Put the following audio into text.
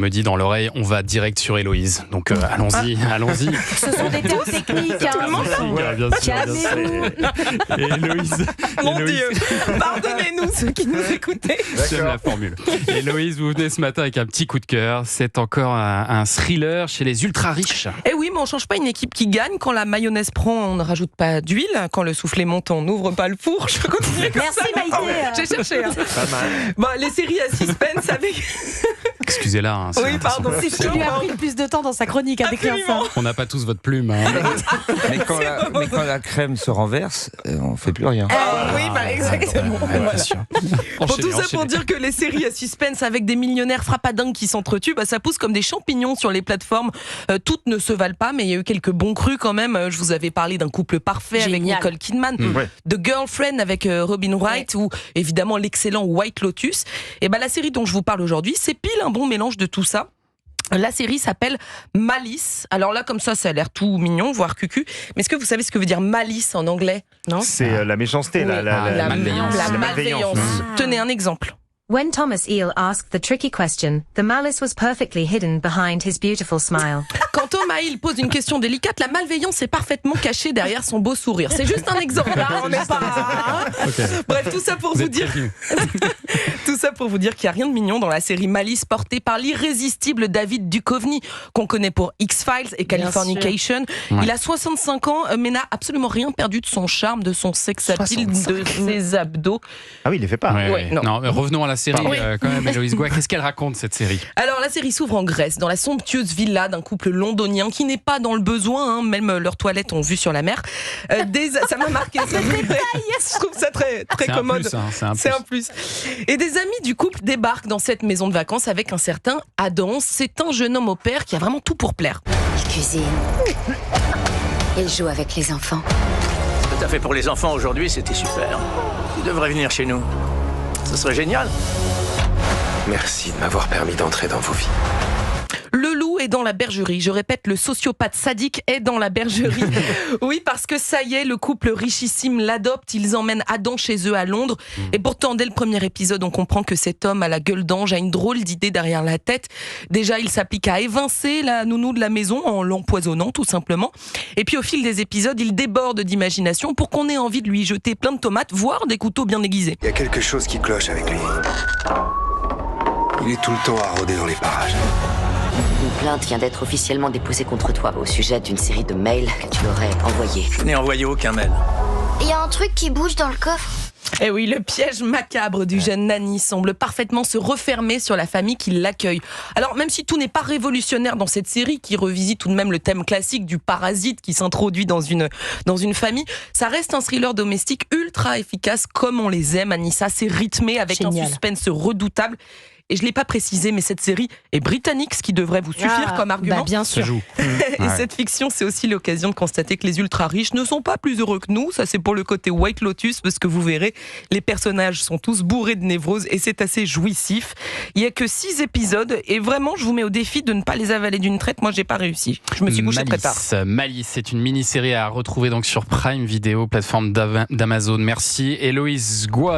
Me dit dans l'oreille, on va direct sur Héloïse. Donc allons-y. Ce sont des termes techniques. Bien sûr. Et Héloïse. Mon Dieu, pardonnez-nous ceux qui nous écoutaient. J'aime la formule. Héloïse, vous venez ce matin avec un petit coup de cœur. C'est encore un thriller chez les ultra riches. Eh oui, mais on change pas une équipe qui gagne. Quand la mayonnaise prend, on ne rajoute pas d'huile. Quand le soufflet monte, on n'ouvre pas le four. Je peux continuer comme Merci ça. Maïté. J'ai cherché. Hein. Pas mal. Bon, les séries à suspense avec... Excusez-la. Hein, Oui, pardon. C'est ce qui lui a pris le plus de temps dans sa chronique à décrire ça. On n'a pas tous votre plume. Hein. Mais quand la crème se renverse, on fait plus rien. Oui, exactement. Bien sûr. Pour tout ça, pour dire que les séries à suspense avec des millionnaires frappadingues qui s'entretuent, ça pousse comme des champignons sur les plateformes. Toutes ne se valent pas, mais il y a eu quelques bons crus quand même. Je vous avais parlé d'un couple parfait avec Génial. Nicole Kidman, de Girlfriend avec Robin Wright, ou évidemment l'excellent White Lotus. Et la série dont je vous parle aujourd'hui, c'est pile un bon mélange de tout ça. La série s'appelle Malice. Alors là, comme ça a l'air tout mignon, voire cucu. Mais est-ce que vous savez ce que veut dire malice en anglais? Non. C'est la méchanceté, Oui, la malveillance. La La malveillance. malveillance. Tenez un exemple. When Thomas Eel asked the tricky question, the malice was perfectly hidden behind his beautiful smile. Quand Thomas Hill pose une question délicate, la malveillance est parfaitement cachée derrière son beau sourire. C'est juste un exemple. Hein, on n'est pas. Okay. Bref, tout ça pour vous dire. Tout ça pour vous dire qu'il n'y a rien de mignon dans la série Malice portée par l'irrésistible David Duchovny, qu'on connaît pour X-Files et Californication. Ouais. Il a 65 ans, mais n'a absolument rien perdu de son charme, de son sex appeal, de ses abdos. Ah oui, il les fait pas. Ouais. non. Non, mais revenons à la série Oui. quand même, Héloïse Goua. Qu'est-ce qu'elle raconte cette série? Alors la série s'ouvre en Grèce, dans la somptueuse villa d'un couple londonien qui n'est pas dans le besoin, hein, même leurs toilettes ont vue sur la mer. Ça m'a marqué. Je trouve ça très, très C'est commode. C'est un plus. Et des amis du couple débarquent dans cette maison de vacances avec un certain Adam. C'est un jeune homme au père qui a vraiment tout pour plaire. Il cuisine. Il joue avec les enfants. Ce que t'as fait pour les enfants aujourd'hui, c'était super. Tu devrais venir chez nous. Ce serait génial. Merci de m'avoir permis d'entrer dans vos vies. Le loup est dans la bergerie. Je répète, le sociopathe sadique est dans la bergerie. Oui, parce que ça y est, le couple richissime l'adopte. Ils emmènent Adam chez eux à Londres. Et pourtant, dès le premier épisode, on comprend que cet homme à la gueule d'ange a une drôle d'idée derrière la tête. Déjà, il s'applique à évincer la nounou de la maison en l'empoisonnant, tout simplement. Et puis, au fil des épisodes, il déborde d'imagination pour qu'on ait envie de lui jeter plein de tomates, voire des couteaux bien aiguisés. Il y a quelque chose qui cloche avec lui. Il est tout le temps à rôder dans les parages. Une plainte vient d'être officiellement déposée contre toi au sujet d'une série de mails que tu aurais envoyés. Je n'ai envoyé aucun mail. Il y a un truc qui bouge dans le coffre. Eh oui, le piège macabre du jeune Nani semble parfaitement se refermer sur la famille qui l'accueille. Alors, même si tout n'est pas révolutionnaire dans cette série, qui revisite tout de même le thème classique du parasite qui s'introduit dans une famille, ça reste un thriller domestique ultra efficace comme on les aime, Anissa. C'est rythmé avec Génial. un suspense redoutable. Et je ne l'ai pas précisé, mais cette série est britannique, ce qui devrait vous suffire comme argument. Bien Ça sûr. joue. Et cette fiction, c'est aussi l'occasion de constater que les ultra riches ne sont pas plus heureux que nous. Ça, c'est pour le côté White Lotus, parce que vous verrez, les personnages sont tous bourrés de névrose et c'est assez jouissif. Il y a que 6 épisodes et vraiment, je vous mets au défi de ne pas les avaler d'une traite. Moi, j'ai pas réussi. Je me suis couché très tard. Malice, c'est une mini-série à retrouver donc sur Prime Video, plateforme d'Amazon. Merci Héloïse Goua.